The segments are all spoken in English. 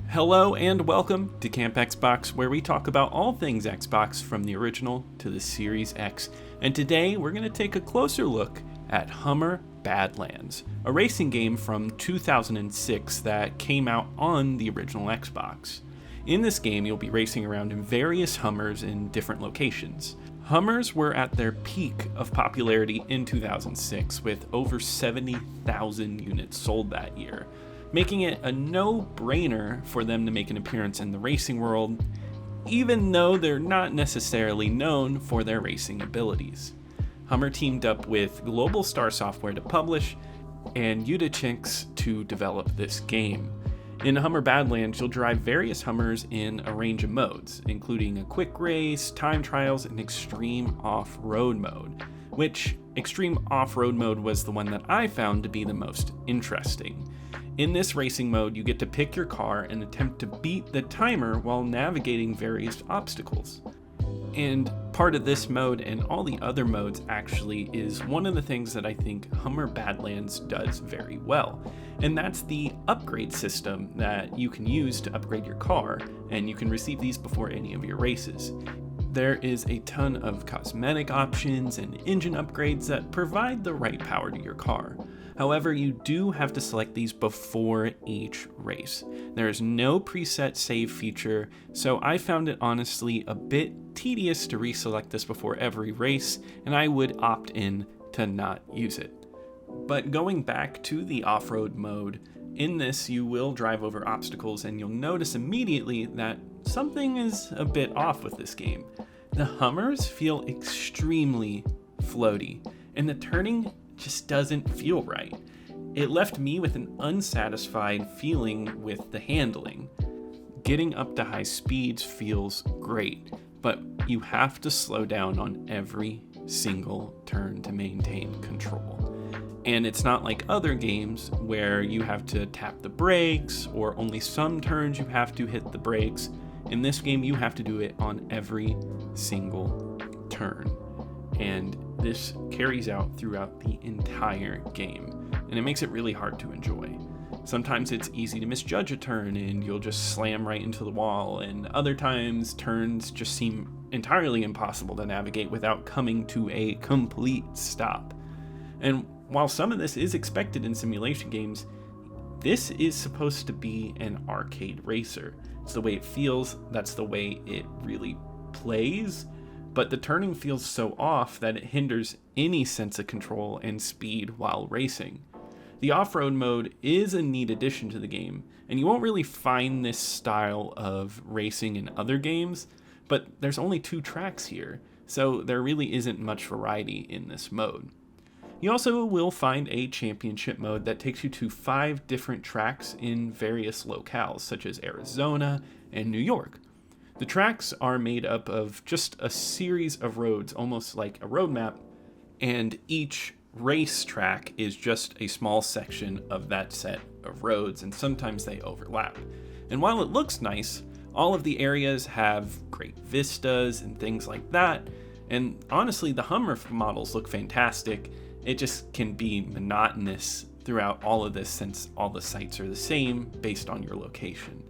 Hello and welcome to Camp Xbox, where we talk about all things Xbox from the original to the Series X. And today we're going to take a closer look at Hummer Badlands, a racing game from 2006 that came out on the original Xbox. In this game, you'll be racing around in various Hummers in different locations. Hummers were at their peak of popularity in 2006, with over 70,000 units sold that year, making it a no-brainer for them to make an appearance in the racing world, even though they're not necessarily known for their racing abilities. Hummer teamed up with Global Star Software to publish, and Eutechnyx to develop this game. In Hummer Badlands, you'll drive various Hummers in a range of modes, including a quick race, time trials, and extreme off-road mode, which extreme off-road mode was the one that I found to be the most interesting. In this racing mode, you get to pick your car and attempt to beat the timer while navigating various obstacles. And part of this mode and all the other modes actually is one of the things that I think Hummer Badlands does very well. And that's the upgrade system that you can use to upgrade your car, and you can receive these before any of your races. There is a ton of cosmetic options and engine upgrades that provide the right power to your car. However, you do have to select these before each race. There is no preset save feature, so I found it honestly a bit tedious to reselect this before every race, and I would opt in to not use it. But going back to the off-road mode, in this you will drive over obstacles, and you'll notice immediately that something is a bit off with this game. The Hummers feel extremely floaty, and the turning just doesn't feel right. It left me with an unsatisfied feeling with the handling. Getting up to high speeds feels great, but you have to slow down on every single turn to maintain control. And it's not like other games where you have to tap the brakes, or only some turns you have to hit the brakes. In this game, you have to do it on every single turn. And this carries out throughout the entire game, and it makes it really hard to enjoy. Sometimes it's easy to misjudge a turn and you'll just slam right into the wall, and other times turns just seem entirely impossible to navigate without coming to a complete stop. And while some of this is expected in simulation games, this is supposed to be an arcade racer. It's the way it feels, that's the way it really plays. But the turning feels so off that it hinders any sense of control and speed while racing. The off-road mode is a neat addition to the game, and you won't really find this style of racing in other games, but there's only 2 tracks here, so there really isn't much variety in this mode. You also will find a championship mode that takes you to 5 different tracks in various locales, such as Arizona and New York. The tracks are made up of just a series of roads, almost like a road map, and each race track is just a small section of that set of roads, and sometimes they overlap. And while it looks nice, all of the areas have great vistas and things like that, and honestly, the Hummer models look fantastic. It just can be monotonous throughout all of this since all the sites are the same based on your location.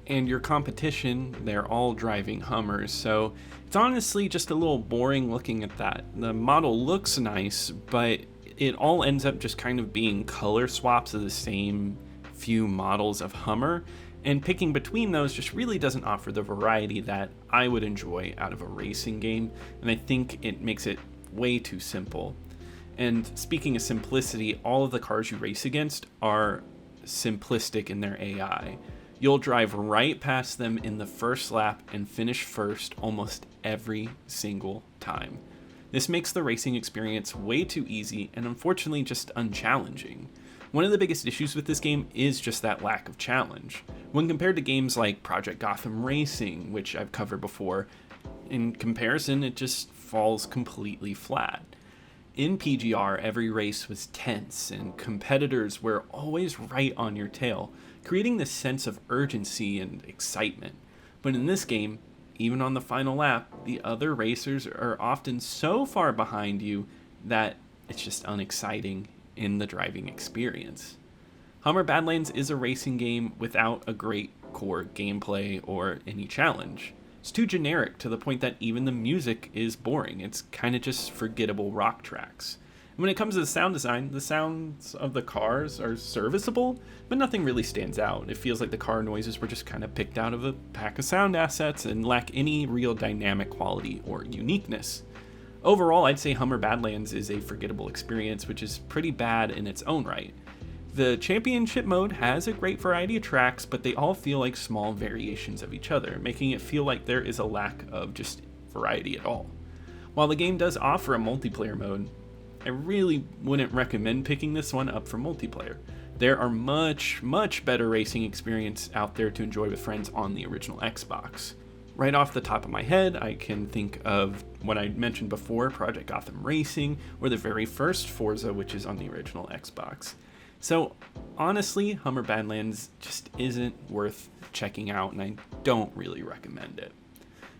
And your competition, they're all driving Hummers, so it's honestly just a little boring looking at that. The model looks nice, but it all ends up just kind of being color swaps of the same few models of Hummer, and picking between those just really doesn't offer the variety that I would enjoy out of a racing game, and I think it makes it way too simple. And speaking of simplicity, all of the cars you race against are simplistic in their AI. You'll drive right past them in the first lap and finish first almost every single time. This makes the racing experience way too easy and unfortunately just unchallenging. One of the biggest issues with this game is just that lack of challenge. When compared to games like Project Gotham Racing, which I've covered before, in comparison it just falls completely flat. In PGR, every race was tense and competitors were always right on your tail, creating this sense of urgency and excitement. But in this game, even on the final lap, the other racers are often so far behind you that it's just unexciting in the driving experience. Hummer Badlands is a racing game without a great core gameplay or any challenge. It's too generic to the point that even the music is boring. It's kind of just forgettable rock tracks. And when it comes to the sound design, the sounds of the cars are serviceable, but nothing really stands out. It feels like the car noises were just kind of picked out of a pack of sound assets and lack any real dynamic quality or uniqueness. Overall, I'd say Hummer Badlands is a forgettable experience, which is pretty bad in its own right. The championship mode has a great variety of tracks, but they all feel like small variations of each other, making it feel like there is a lack of just variety at all. While the game does offer a multiplayer mode, I really wouldn't recommend picking this one up for multiplayer. There are much better racing experience out there to enjoy with friends on the original Xbox. Right off the top of my head, I can think of what I mentioned before, Project Gotham Racing, or the very first Forza, which is on the original Xbox. So honestly, Hummer Badlands just isn't worth checking out, and I don't really recommend it.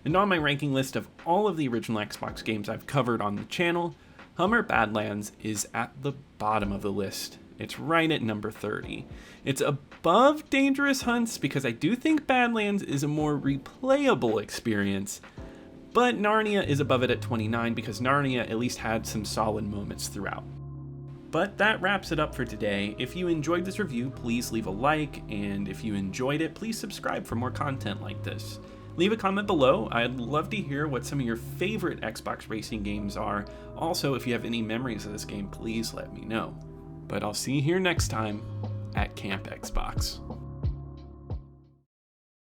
And on my ranking list of all of the original Xbox games I've covered on the channel, Hummer Badlands is at the bottom of the list. It's right at number 30. It's above Dangerous Hunts because I do think Badlands is a more replayable experience, but Narnia is above it at 29 because Narnia at least had some solid moments throughout. But that wraps it up for today. If you enjoyed this review, please leave a like, and if you enjoyed it, please subscribe for more content like this. Leave a comment below. I'd love to hear what some of your favorite Xbox racing games are. Also, if you have any memories of this game, please let me know. But I'll see you here next time at Camp Xbox.